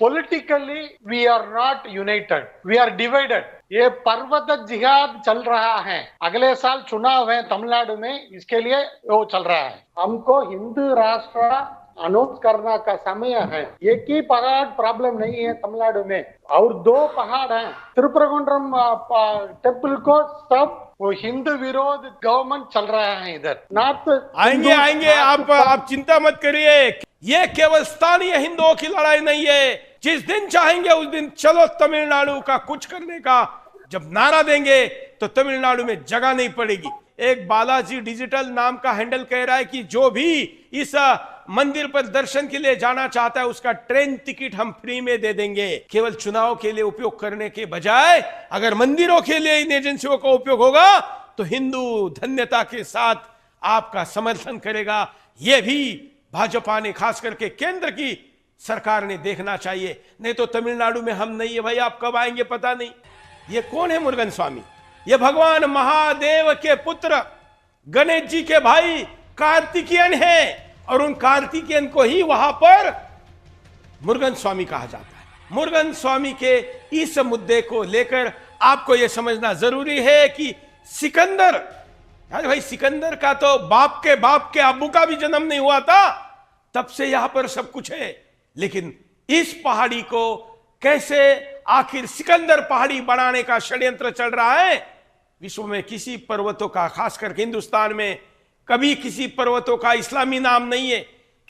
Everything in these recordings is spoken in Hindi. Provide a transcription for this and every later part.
Politically we are not united, we are divided. ये पर्वत जिहाद चल रहा है। अगले साल चुनाव है तमिलनाडु में, इसके लिए वो चल रहा है। हमको हिंदू राष्ट्र अनाउंस करने का समय है। एक ही पहाड़ प्रॉब्लम नहीं है तमिलनाडु में, और दो पहाड़ हैं। त्रिपुरकुंड्रम टेम्पल को सब वो हिंदू विरोध गवर्नमेंट चल रहा है इधर। नॉर्थ आएंगे आएंगे, आप चिंता मत करिए। ये केवल स्थानीय हिंदुओं की लड़ाई नहीं है। जिस दिन चाहेंगे उस दिन चलो तमिलनाडु का कुछ करने का जब नारा देंगे तो तमिलनाडु में जगह नहीं पड़ेगी। एक बालाजी डिजिटल नाम का हैंडल कह रहा है कि जो भी इस मंदिर पर दर्शन के लिए जाना चाहता है उसका ट्रेन टिकट हम फ्री में दे देंगे। केवल चुनाव के लिए उपयोग करने के बजाय अगर मंदिरों के लिए इन एजेंसियों का उपयोग होगा तो हिंदू धन्यता के साथ आपका समर्थन करेगा। यह भी भाजपा ने, खास करके केंद्र की सरकार ने देखना चाहिए। नहीं तो तमिलनाडु में हम नहीं है भाई, आप कब आएंगे पता नहीं। ये कौन है मुरुगन स्वामी? ये भगवान महादेव के पुत्र गणेश जी के भाई कार्तिकेयन है, और उन कार्तिकेयन को ही वहां पर मुरुगन स्वामी कहा जाता है। मुरुगन स्वामी के इस मुद्दे को लेकर आपको यह समझना जरूरी है कि सिकंदर, अरे भाई सिकंदर का तो बाप के अब्बू का भी जन्म नहीं हुआ था, तब से यहां पर सब कुछ है। लेकिन इस पहाड़ी को कैसे आखिर सिकंदर पहाड़ी बनाने का षड्यंत्र चल रहा है। विश्व में किसी पर्वतों का, खास करके हिंदुस्तान में कभी किसी पर्वतों का इस्लामी नाम नहीं है,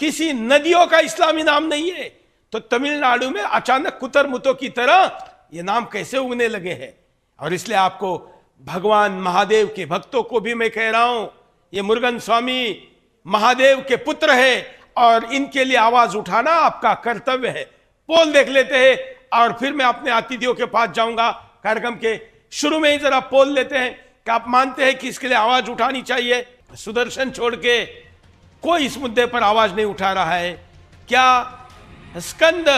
किसी नदियों का इस्लामी नाम नहीं है। तो तमिलनाडु में अचानक कुतरमुतों की तरह ये नाम कैसे उगने लगे हैं। और इसलिए आपको भगवान महादेव के भक्तों को भी मैं कह रहा हूं, ये मुरुगन स्वामी महादेव के पुत्र है और इनके लिए आवाज उठाना आपका कर्तव्य है। पोल देख लेते हैं और फिर मैं अपने अतिथियों के पास जाऊंगा। कार्यक्रम के शुरू में ही जरा पोल लेते हैं कि आप मानते हैं कि इसके लिए आवाज उठानी चाहिए। सुदर्शन छोड़ के कोई इस मुद्दे पर आवाज नहीं उठा रहा है। क्या स्कंद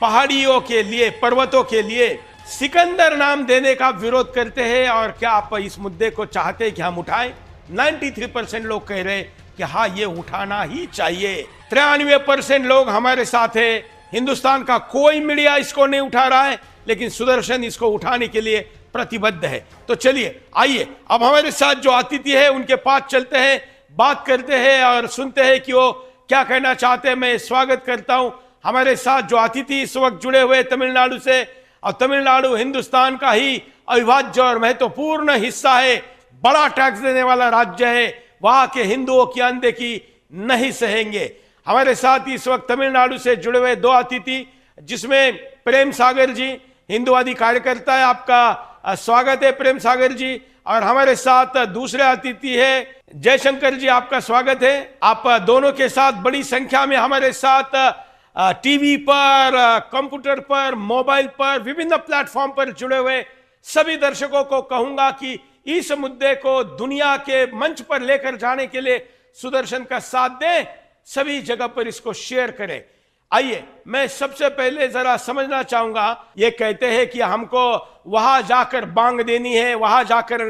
पहाड़ियों के लिए, पर्वतों के लिए सिकंदर नाम देने का विरोध करते हैं? और क्या आप इस मुद्दे को चाहते हैं कि हम उठाएं? 93% लोग कह रहे हैं कि हाँ, ये उठाना ही चाहिए। 93% लोग हमारे साथ है। हिंदुस्तान का कोई मीडिया इसको नहीं उठा रहा है, लेकिन सुदर्शन इसको उठाने के लिए प्रतिबद्ध है। तो चलिए आइए, अब हमारे साथ जो अतिथि है उनके पास चलते हैं, बात करते हैं और सुनते हैं कि वो क्या कहना चाहते हैं। मैं स्वागत करता हूं हमारे साथ जो अतिथि इस वक्त जुड़े हुए तमिलनाडु से, और तमिलनाडु हिंदुस्तान का ही अविभाज्य और महत्वपूर्ण हिस्सा है, बड़ा टैक्स देने वाला राज्य है। वहां के हिंदुओं की अनदेखी नहीं सहेंगे। हमारे साथ इस वक्त तमिलनाडु से जुड़े हुए दो अतिथि, जिसमें प्रेम सागर जी हिंदुवादी कार्यकर्ता है, आपका स्वागत है प्रेम सागर जी। और हमारे साथ दूसरे अतिथि है जयशंकर जी, आपका स्वागत है। आप दोनों के साथ बड़ी संख्या में हमारे साथ टीवी पर, कंप्यूटर पर, मोबाइल पर, विभिन्न प्लेटफॉर्म पर जुड़े हुए सभी दर्शकों को कहूंगा कि इस मुद्दे को दुनिया के मंच पर लेकर जाने के लिए सुदर्शन का साथ दें, सभी जगह पर इसको शेयर करें। आइए, मैं सबसे पहले जरा समझना चाहूंगा, ये कहते हैं कि हमको वहां जाकर बांग देनी है, वहां जाकर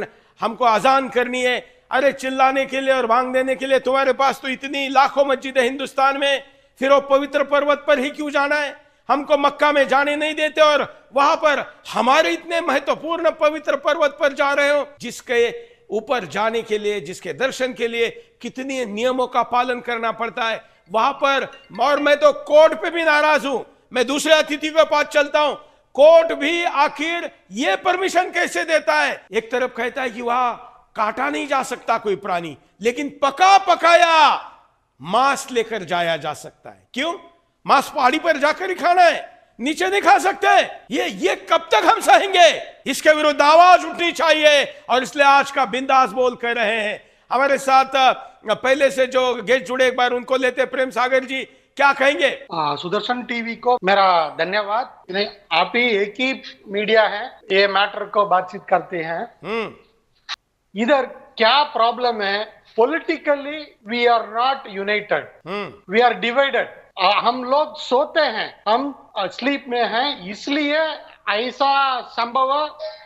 हमको अजान करनी है। अरे चिल्लाने के लिए और बांग देने के लिए तुम्हारे पास तो इतनी लाखों मस्जिद है हिंदुस्तान में, फिर वो पवित्र पर्वत पर ही क्यों जाना है? हमको मक्का में जाने नहीं देते और वहां पर हमारे इतने महत्वपूर्ण पवित्र पर्वत पर जा रहे हो, जिसके ऊपर जाने के लिए, जिसके दर्शन के लिए कितनी नियमों का पालन करना पड़ता है वहां पर। और मैं तो कोर्ट पे भी नाराज हूं। मैं दूसरे अतिथि के पास चलता हूं, कोर्ट भी आखिर ये परमिशन कैसे देता है? एक तरफ कहता है कि वहां काटा नहीं जा सकता कोई प्राणी, लेकिन पका पकाया मांस लेकर जाया जा सकता है। क्यों? मांस पहाड़ी पर जाकर ही खाना है, नीचे नहीं खा सकते। ये कब तक हम सहेंगे? इसके विरुद्ध आवाज उठनी चाहिए। और इसलिए आज का बिंदास बोल कर रहे हैं। हमारे साथ पहले से जो गेस्ट जुड़े, एक बार उनको लेते। प्रेम सागर जी, क्या कहेंगे? सुदर्शन टीवी को मेरा धन्यवाद। आप ही एक ही मीडिया है, ये मैटर को बातचीत करते हैं। इधर क्या प्रॉब्लम है? Politically we are not united, we are divided. हम लोग सोते हैं, हम स्लीप में हैं, इसलिए ऐसा संभव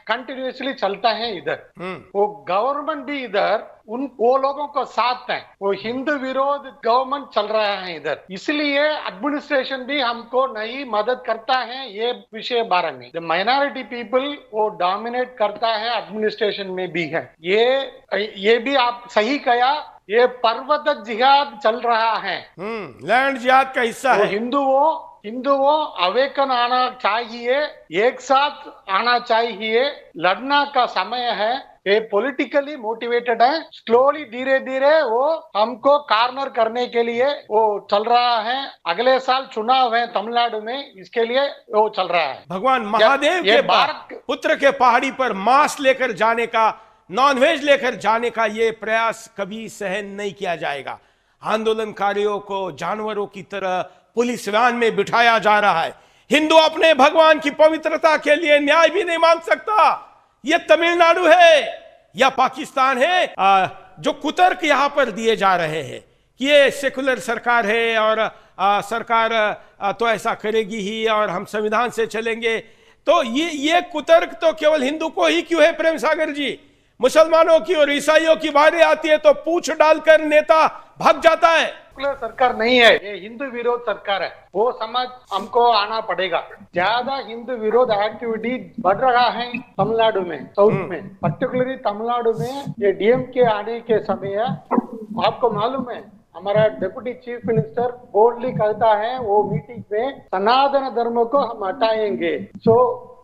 कंटिन्यूसली चलता है इधर। वो गवर्नमेंट भी इधर वो लोगों को साथ है, वो हिंदू विरोध गवर्नमेंट चल रहा है इधर, इसलिए एडमिनिस्ट्रेशन भी हमको नहीं मदद करता है ये विषय बारे में। द माइनॉरिटी पीपल वो डोमिनेट करता है एडमिनिस्ट्रेशन में भी है। ये भी आप सही कहा, ये पर्वत जिहाद चल रहा है, लैंड जिहाद का हिस्सा है। हिंदुओं अवेकन आना चाहिए, एक साथ आना चाहिए, लड़ना का समय है। ये पॉलिटिकली मोटिवेटेड है, स्लोली धीरे धीरे वो हमको कॉर्नर करने के लिए वो चल रहा है। अगले साल चुनाव है तमिलनाडु में, इसके लिए वो चल रहा है। भगवान महादेव के पुत्र के पहाड़ी पर मांस लेकर जाने का, नॉनवेज लेकर जाने का ये प्रयास कभी सहन नहीं किया जाएगा। आंदोलनकारियों को जानवरों की तरह पुलिस वैन में बिठाया जा रहा है। हिंदू अपने भगवान की पवित्रता के लिए न्याय भी नहीं मांग सकता। यह तमिलनाडु है या पाकिस्तान है? जो कुतर्क यहां पर दिए जा रहे हैं कि ये सेकुलर सरकार है और सरकार तो ऐसा करेगी ही और हम संविधान से चलेंगे, तो ये कुतर्क तो केवल हिंदू को ही क्यों है प्रेम सागर जी? मुसलमानों की और ईसाइयों की बारी आती है तो पूछ डालकर नेता भाग जाता है। सरकार नहीं है, ये हिंदू विरोध सरकार है, वो समझ हमको आना पड़ेगा। ज्यादा हिंदू विरोध एक्टिविटी बढ़ रहा है तमिलनाडु में, साउथ में, पर्टिकुलरली तमिलनाडु में। ये डीएमके आने के समय आपको मालूम है, हमारा डिप्टी चीफ मिनिस्टर बोल्डली कहता है वो मीटिंग में, सनातन धर्म को हम हटाएंगे।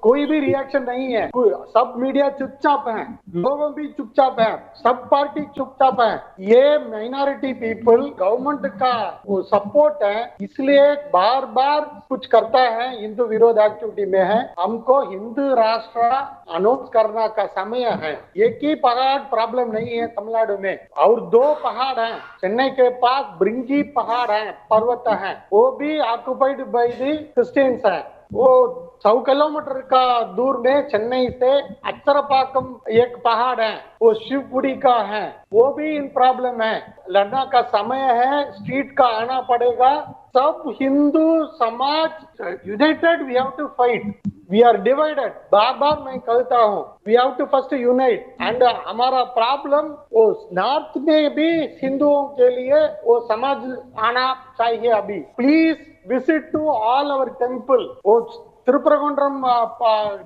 कोई भी रिएक्शन नहीं है, सब मीडिया चुपचाप है, लोगों भी चुपचाप है, सब पार्टी चुपचाप है। ये माइनॉरिटी पीपल गवर्नमेंट का वो सपोर्ट है, इसलिए बार बार कुछ करता है, हिंदू विरोध एक्टिविटी में है। हमको हिंदू राष्ट्र अनाउंस करना का समय है। एक ही पहाड़ प्रॉब्लम नहीं है तमिलनाडु में, और 2 पहाड़ हैं। चेन्नई के पास ब्रिंगी पहाड़ है, पर्वत है, वो भी ऑक्युपाइड बाय द क्रिश्चियंस है। वो 100 किलोमीटर का दूर में चेन्नई से अच्चरपाकम एक पहाड़ है, वो शिवपुरी का है, वो भी इन प्रॉब्लम है। लड़ना का समय है, स्ट्रीट का आना पड़ेगा। सब हिंदू समाज united, we have to fight, we are divided. बार बार मैं कहता हूँ, we have to first unite. And हमारा प्रॉब्लम वो नॉर्थ में भी हिंदुओं के लिए वो समझ आना चाहिए। अभी please visit to all our temple, वो त्रिपुरकुंड्रम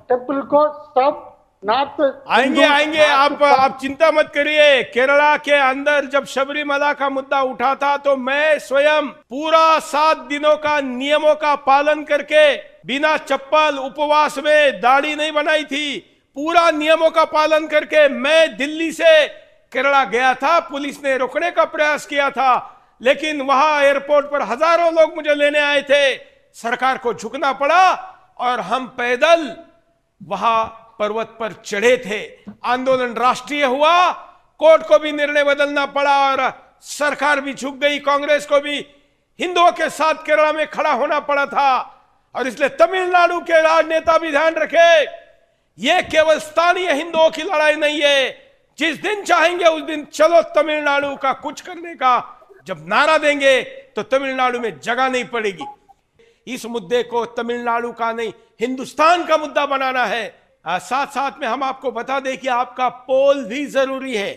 टेम्पल को सब नॉर्थ आएंगे। आप चिंता मत करिए। केरला के अंदर जब शबरीमला का मुद्दा उठा था तो मैं स्वयं पूरा 7 दिनों का नियमों का पालन करके बिना चप्पल उपवास में दाढ़ी नहीं बनाई थी, पूरा नियमों का पालन करके मैं दिल्ली से केरला गया था। पुलिस ने रोकने का प्रयास किया था, लेकिन वहां एयरपोर्ट पर हजारों लोग मुझे लेने आए थे। सरकार को झुकना पड़ा और हम पैदल वहां पर्वत पर चढ़े थे। आंदोलन राष्ट्रीय हुआ, कोर्ट को भी निर्णय बदलना पड़ा और सरकार भी झुक गई। कांग्रेस को भी हिंदुओं के साथ केरला में खड़ा होना पड़ा था। और इसलिए तमिलनाडु के राजनेता भी ध्यान रखे, यह केवल स्थानीय हिंदुओं की लड़ाई नहीं है। जिस दिन चाहेंगे उस दिन चलो तमिलनाडु का कुछ करने का जब नारा देंगे तो तमिलनाडु में जगह नहीं पड़ेगी। इस मुद्दे को तमिलनाडु का नहीं, हिंदुस्तान का मुद्दा बनाना है। साथ साथ में हम आपको बता दें कि आपका पोल भी जरूरी है,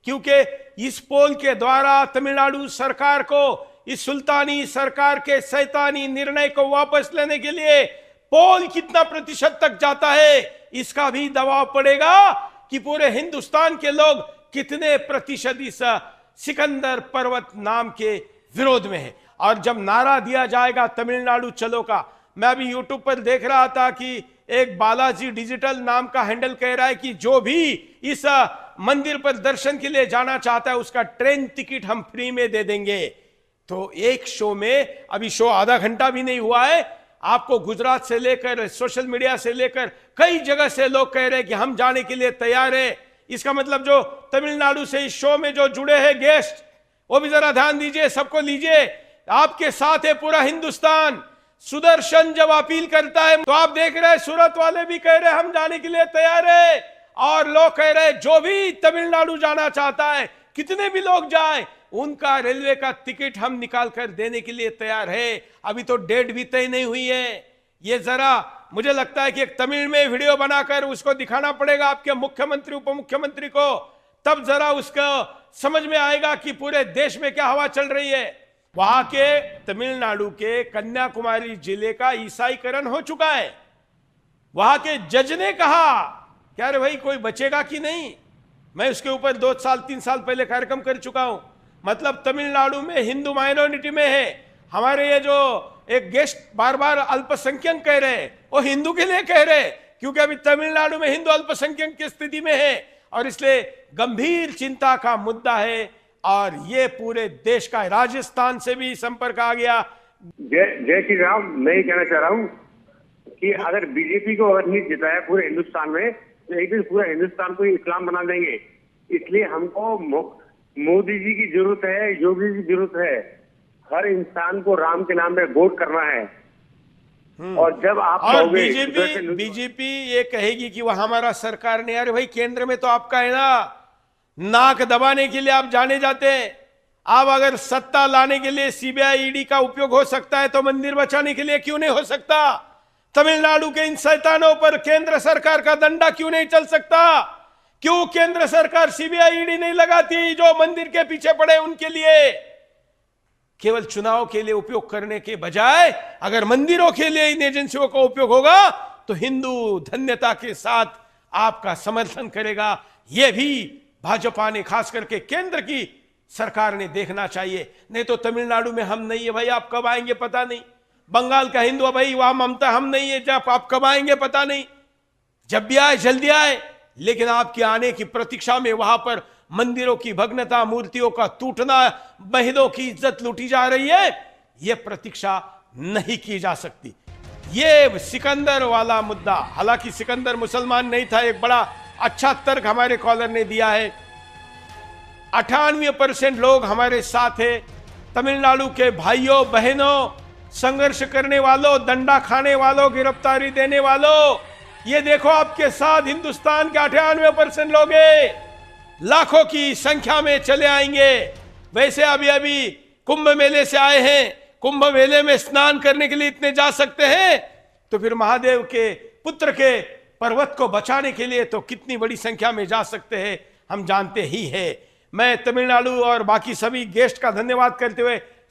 क्योंकि इस पोल के द्वारा तमिलनाडु सरकार को इस सुल्तानी सरकार के शैतानी निर्णय को वापस लेने के लिए पोल कितना प्रतिशत तक जाता है, इसका भी दबाव पड़ेगा कि पूरे हिंदुस्तान के लोग कितने प्रतिशत इस सिकंदर पर्वत नाम के विरोध में है। और जब नारा दिया जाएगा तमिलनाडु चलो का, मैं अभी यूट्यूब पर देख रहा था कि एक बालाजी डिजिटल नाम का हैंडल कह रहा है कि जो भी इस मंदिर पर दर्शन के लिए जाना चाहता है उसका ट्रेन टिकट हम फ्री में दे देंगे। तो एक शो में, अभी शो आधा घंटा भी नहीं हुआ है, आपको गुजरात से लेकर सोशल मीडिया से लेकर कई जगह से लोग कह रहे हैं कि हम जाने के लिए तैयार है। इसका मतलब जो तमिलनाडु से इस शो में जो जुड़े हैं गेस्ट, वो भी जरा ध्यान दीजिए, सबको लीजिए। आपके साथ है पूरा हिंदुस्तान। सुदर्शन जब अपील करता है तो आप देख रहे हैं सूरत वाले भी कह रहे हैं हम जाने के लिए तैयार है, और लोग कह रहे हैं जो भी तमिलनाडु जाना चाहता है, कितने भी लोग जाएं, उनका रेलवे का टिकट हम निकाल कर देने के लिए तैयार है। अभी तो डेट भी तय नहीं हुई है। ये जरा मुझे लगता है कि एक तमिल में वीडियो बनाकर उसको दिखाना पड़ेगा आपके मुख्यमंत्री उप मुख्यमंत्री को, तब जरा उसको समझ में आएगा कि पूरे देश में क्या हवा चल रही है। वहां के तमिलनाडु के कन्याकुमारी जिले का ईसाईकरण हो चुका है। वहां के जज ने कहा क्या रे भाई कोई बचेगा कि नहीं। मैं उसके ऊपर 2-3 साल पहले कार्यक्रम कर चुका हूं। मतलब तमिलनाडु में हिंदू माइनॉरिटी में है। हमारे ये जो एक गेस्ट बार बार अल्पसंख्यक कह रहे हैं, वो हिंदू के लिए कह रहे हैं, क्योंकि अभी तमिलनाडु में हिंदू अल्पसंख्यक की स्थिति में है और इसलिए गंभीर चिंता का मुद्दा है। और ये पूरे देश का, राजस्थान से भी संपर्क आ गया। जय श्री राम। मैं ये कहना चाह रहा हूँ कि अगर बीजेपी को अगर नहीं जिताया पूरे हिंदुस्तान में, तो एक दिन पूरा हिंदुस्तान को इस्लाम बना देंगे। इसलिए हमको मोदी जी की जरूरत है, योगी की जरूरत है। हर इंसान को राम के नाम में वोट करना है। और जब आप और बीजेपी ये कहेगी कि वह हमारा सरकार ने, अरे भाई केंद्र में तो आपका है ना। नाक दबाने के लिए आप जाने जाते हैं। आप अगर सत्ता लाने के लिए सीबीआई ईडी का उपयोग हो सकता है तो मंदिर बचाने के लिए क्यों नहीं हो सकता। तमिलनाडु के इन शैतानों पर केंद्र सरकार का डंडा क्यों नहीं चल सकता। क्यों केंद्र सरकार सीबीआई ईडी नहीं लगाती जो मंदिर के पीछे पड़े उनके लिए। केवल चुनाव के लिए उपयोग करने के बजाय अगर मंदिरों के लिए इन एजेंसियों का उपयोग होगा तो हिंदू धन्यता के साथ आपका समर्थन करेगा। यह भी भाजपा ने, खास करके केंद्र की सरकार ने देखना चाहिए। नहीं तो तमिलनाडु में हम नहीं है भाई, आप कब आएंगे पता नहीं। बंगाल का हिंदू भाई वहां ममता हम नहीं है, जब आप कब आएंगे पता नहीं। जब भी आए जल्दी आए, लेकिन आपके आने की प्रतीक्षा में वहां पर मंदिरों की भग्नता, मूर्तियों का टूटना, महिलाओं की इज्जत लूटी जा रही है, यह प्रतीक्षा नहीं की जा सकती। ये सिकंदर वाला मुद्दा, हालांकि सिकंदर मुसलमान नहीं था, एक बड़ा अच्छा तर्क हमारे कॉलर ने दिया है। 98% लोग हमारे साथ है। तमिलनाडु के भाइयों बहनों, संघर्ष करने वालों, दंडा खाने वालों, गिरफ्तारी देने वालों, ये देखो आपके साथ हिंदुस्तान के 98% लोग हैं। लाखों की संख्या में चले आएंगे। वैसे अभी अभी कुंभ मेले से आए हैं, कुंभ मेले में स्नान करने के लिए इतने जा सकते हैं, तो फिर महादेव के पुत्र के पर्वत को बचाने के लिए तो कितनी बड़ी संख्या में जा सकते हैं, हम जानते ही हैं। मैं तमिलनाडु और बाकी सभी गेस्ट का धन्यवाद करते हुए